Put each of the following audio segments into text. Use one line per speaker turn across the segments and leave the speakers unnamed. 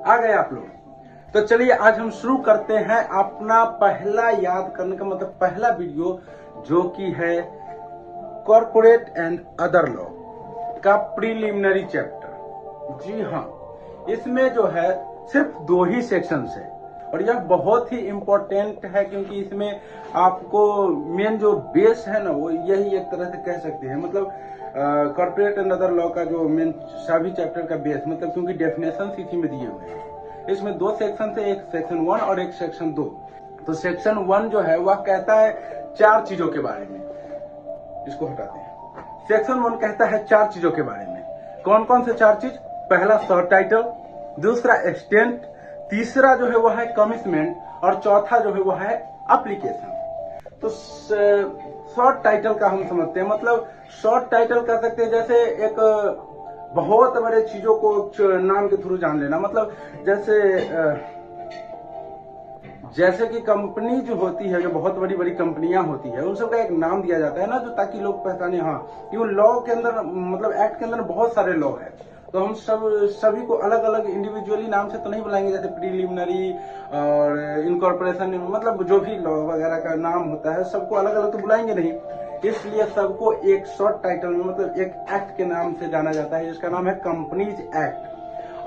आ गए आप लोग। तो चलिए आज हम शुरू करते हैं अपना पहला याद करने का मतलब पहला वीडियो, जो कि है कॉर्पोरेट एंड अदर लॉ का प्रीलिमिनरी चैप्टर। जी हाँ, इसमें जो है सिर्फ 2 ही सेक्शंस है और यह बहुत ही इम्पोर्टेंट है, क्योंकि इसमें आपको मेन जो बेस है ना, वो यही एक तरह से कह सकते हैं। मतलब कॉर्पोरेट एंड अदर लॉ का जो मेन सभी चैप्टर का बेस, मतलब क्योंकि डेफिनेशन इसी में दिए हुए हैं। इसमें 2 सेक्शन है, एक सेक्शन 1 और एक सेक्शन 2। तो सेक्शन 1 जो है वह कहता है 4 चीजों के बारे में। इसको हटाते हैं। सेक्शन 1 कहता है 4 चीजों के बारे में। कौन कौन से 4 चीज? पहला शॉर्ट टाइटल, दूसरा एक्सटेंट, तीसरा जो है वह है कमिटमेंट और चौथा जो है वह है एप्लीकेशन। तो शॉर्ट टाइटल का हम समझते हैं, मतलब शॉर्ट टाइटल कह सकते हैं जैसे एक बहुत बड़े चीजों को नाम के थ्रू जान लेना। मतलब जैसे कि कंपनी जो होती है, जो बहुत बड़ी बड़ी कंपनियां होती है, उन सब का एक नाम दिया जाता है ना, जो ताकि लोग पहचाने हाँ कि वो लॉ के अंदर, मतलब एक्ट के अंदर बहुत सारे लॉ है। तो हम सभी को अलग अलग इंडिविजुअली नाम से तो नहीं बुलाएंगे, जैसे प्रीलिमिनरी और इनकॉर्पोरेशन, मतलब जो भी लॉ वगैरह का नाम होता है सबको अलग अलग तो बुलाएंगे नहीं। इसलिए सबको एक शॉर्ट टाइटल में, मतलब एक एक्ट के नाम से जाना जाता है, जिसका नाम है कंपनीज एक्ट।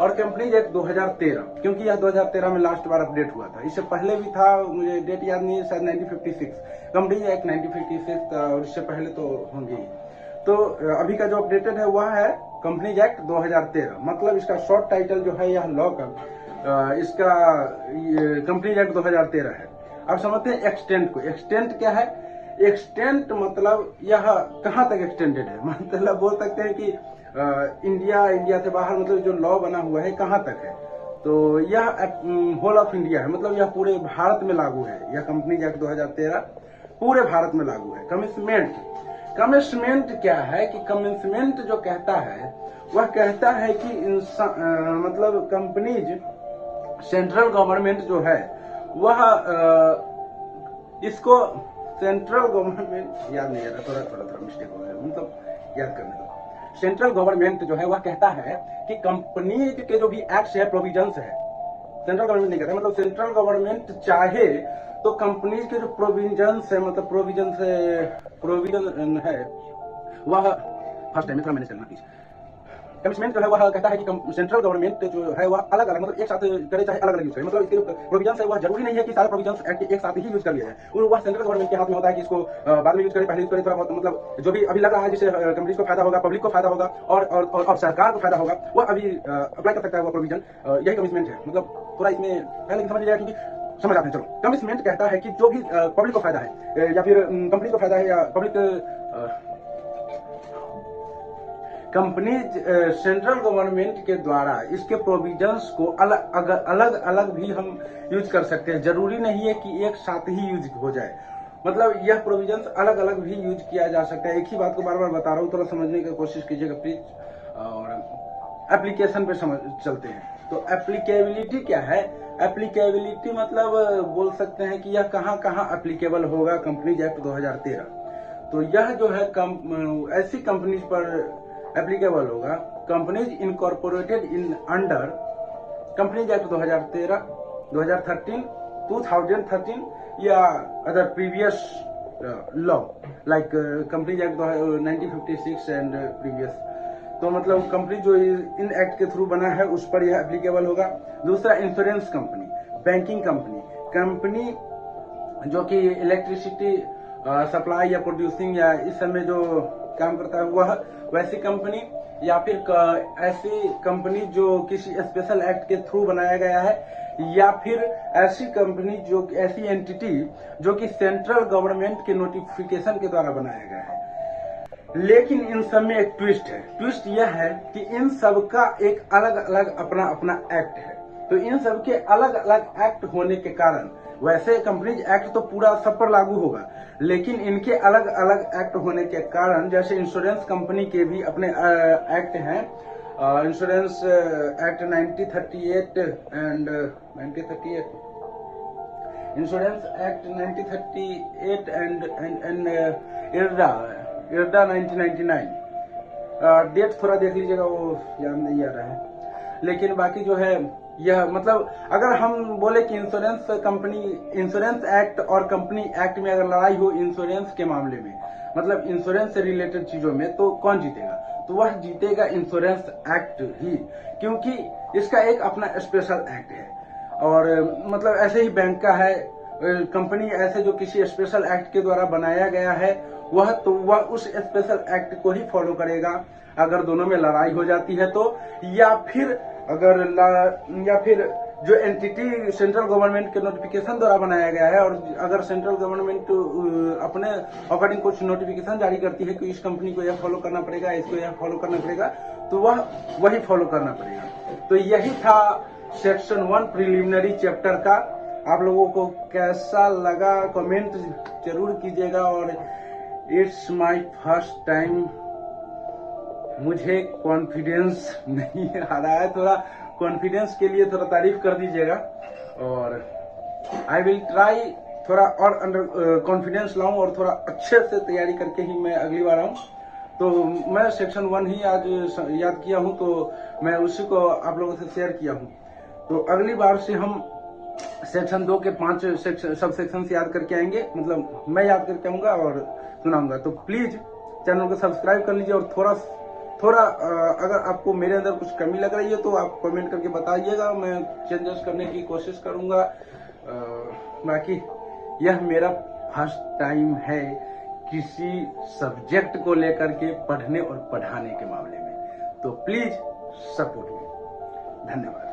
और कंपनीज एक्ट 2013, क्योंकि यह 2013 में लास्ट बार अपडेट हुआ था। इससे पहले भी था, मुझे डेट याद नहीं है, शायद 1956 कंपनीज एक्ट 1956, और इससे पहले तो होंगे ही। तो अभी का जो अपडेटेड है वह है कंपनीज एक्ट 2013। मतलब इसका शॉर्ट टाइटल जो है यह लॉ का, इसका कंपनीज एक्ट 2013 है। अब समझते हैं एक्सटेंट को। एक्सटेंट क्या है? एक्सटेंट मतलब यह कहां तक एक्सटेंडेड है, मतलब बोल सकते हैं कि इंडिया से बाहर, मतलब जो लॉ बना हुआ है कहां तक है। तो यह होल ऑफ इंडिया है, मतलब यह पूरे भारत में लागू है। यह कंपनीज एक्ट 2013 पूरे भारत में लागू है। कमिटमेंट क्या है कि कमिटमेंट जो कहता है वह कहता है कि मतलब कंपनीज, सेंट्रल गवर्नमेंट जो है वह इसको सेंट्रल गवर्नमेंट, याद नहीं आ रहा, थोड़ा मिस्टेक हो गया, मतलब याद करने दो। सेंट्रल गवर्नमेंट जो है वह कहता है कि कंपनीज के जो भी एक्ट्स है, प्रोविजंस है, सेंट्रल गवर्नमेंट नहीं कहता, मतलब सेंट्रल गवर्नमेंट चाहे तो कंपनीज के जो प्रोविजंस है, मतलब प्रोविजन है वह, फर्स्ट टाइम थोड़ा मैंने चलना प्लीज। कमिटमेंट जो है वह कहता है कि सेंट्रल गवर्नमेंट जो है वह अलग अलग, मतलब एक साथ करे चाहे अलग अलग यूज करे, मतलब इसके प्रोविजंस है वह जरूरी नहीं है कि सारे प्रोविजंस एक साथ ही यूज कर लिया जाए। वह सेंट्रल गवर्नमेंट के हाथ में होता है कि इसको बाद में यूज करे, पहले यूज करे, थोड़ा बहुत, मतलब जो भी अभी लग रहा है जिससे कंपनीज को फायदा होगा, पब्लिक को फायदा होगा और सरकार को फायदा होगा, वह अभी अप्लाई कर सकता है वह प्रोविजन। यही कमिटमेंट है। मतलब थोड़ा इसमें पहले समझ लीजिएगा, क्योंकि समझ आते हैं। चलो, कमिटमेंट कहता है कि जो भी पब्लिक को फायदा है या फिर कंपनी को फायदा है या पब्लिक, कंपनीज सेंट्रल गवर्नमेंट के द्वारा इसके प्रोविजंस को अलग अलग भी हम यूज कर सकते हैं। जरूरी नहीं है कि एक साथ ही यूज हो जाए, मतलब यह प्रोविजंस अलग अलग भी यूज किया जा सकता है। एक ही बात को बार बार बता रहा हूँ, थोड़ा समझने की कोशिश कीजिएगा प्लीज। और एप्लीकेशन पे समझ चलते हैं। तो एप्लीकेबिलिटी क्या है? एप्लीकेबिलिटी मतलब बोल सकते हैं कि यह कहाँ कहाँ एप्लीकेबल होगा कंपनीज एक्ट 2013। तो यह जो है ऐसी कंपनीज पर एप्लीकेबल होगा, companies incorporated in under companies act 2013, 2013 या other previous law like companies act 1956 and previous. तो मतलब कंपनी जो इन एक्ट के थ्रू बना है उस पर यह एप्लीकेबल होगा। दूसरा, इंश्योरेंस कंपनी, बैंकिंग कंपनी जो कि इलेक्ट्रिसिटी सप्लाई या प्रोड्यूसिंग या इस समय जो काम करता है वह वैसी कंपनी, या फिर ऐसी कंपनी जो किसी स्पेशल एक्ट के थ्रू बनाया गया है, या फिर ऐसी कंपनी जो ऐसी एंटिटी जो कि सेंट्रल गवर्नमेंट के नोटिफिकेशन के द्वारा बनाया गया है। लेकिन इन सब में एक ट्विस्ट है। ट्विस्ट यह है कि इन सब का एक अलग अलग अपना अपना एक्ट है। तो इन सब के अलग अलग एक्ट होने के कारण, वैसे कंपनीज एक्ट तो पूरा सब पर लागू होगा, लेकिन इनके अलग अलग एक्ट होने के कारण, जैसे इंश्योरेंस कंपनी के भी अपने एक्ट हैं, insurance act 1938 and 1938, insurance act 1938 and IRDA 1999। Date थोड़ा देख लीजिएगा, वो याद नहीं आ रहा है। लेकिन बाकी जो है यह मतलब अगर हम बोले कि इंश्योरेंस एक्ट और कंपनी एक्ट में अगर लड़ाई हो इंश्योरेंस के मामले में, मतलब इंश्योरेंस से रिलेटेड चीजों में, तो कौन जीतेगा? तो वह जीतेगा इंश्योरेंस एक्ट ही, क्योंकि इसका एक अपना स्पेशल एक्ट है। और मतलब ऐसे ही बैंक का है, कंपनी ऐसे जो किसी स्पेशल एक्ट के द्वारा बनाया गया है वह उस स्पेशल एक्ट को ही फॉलो करेगा अगर दोनों में लड़ाई हो जाती है तो, या फिर जो एंटिटी सेंट्रल गवर्नमेंट के नोटिफिकेशन द्वारा बनाया गया है, और अगर सेंट्रल गवर्नमेंट अपने अकॉर्डिंग कुछ नोटिफिकेशन जारी करती है कि इस कंपनी को यह फॉलो करना पड़ेगा, इसको यह फॉलो करना पड़ेगा, तो वही फॉलो करना पड़ेगा। तो यही था सेक्शन 1 प्रिलिमिनरी चैप्टर का। आप लोगों को कैसा लगा कमेंट जरूर कीजिएगा। और इट्स माय फर्स्ट टाइम, मुझे कॉन्फिडेंस नहीं आ रहा है, थोड़ा कॉन्फिडेंस के लिए थोड़ा तारीफ कर दीजिएगा। और आई विल ट्राई थोड़ा और अंडर कॉन्फिडेंस लाऊं और थोड़ा अच्छे से तैयारी करके ही मैं अगली बार आऊं। तो मैं सेक्शन 1 ही आज याद किया हूं, तो मैं उसी को आप लोगों से शेयर किया हूं। तो अगली बार से हम सेक्शन 2 के 5 सब सेक्शन याद करके आएंगे, मतलब मैं याद करके आऊंगा और सुनाऊंगा। तो प्लीज चैनल को सब्सक्राइब कर लीजिए, और थोड़ा अगर आपको मेरे अंदर कुछ कमी लग रही है तो आप कमेंट करके बताइएगा, मैं चेंजेस करने की कोशिश करूंगा। बाकी यह मेरा फर्स्ट टाइम है किसी सब्जेक्ट को लेकर के पढ़ने और पढ़ाने के मामले में, तो प्लीज सपोर्ट मी। धन्यवाद।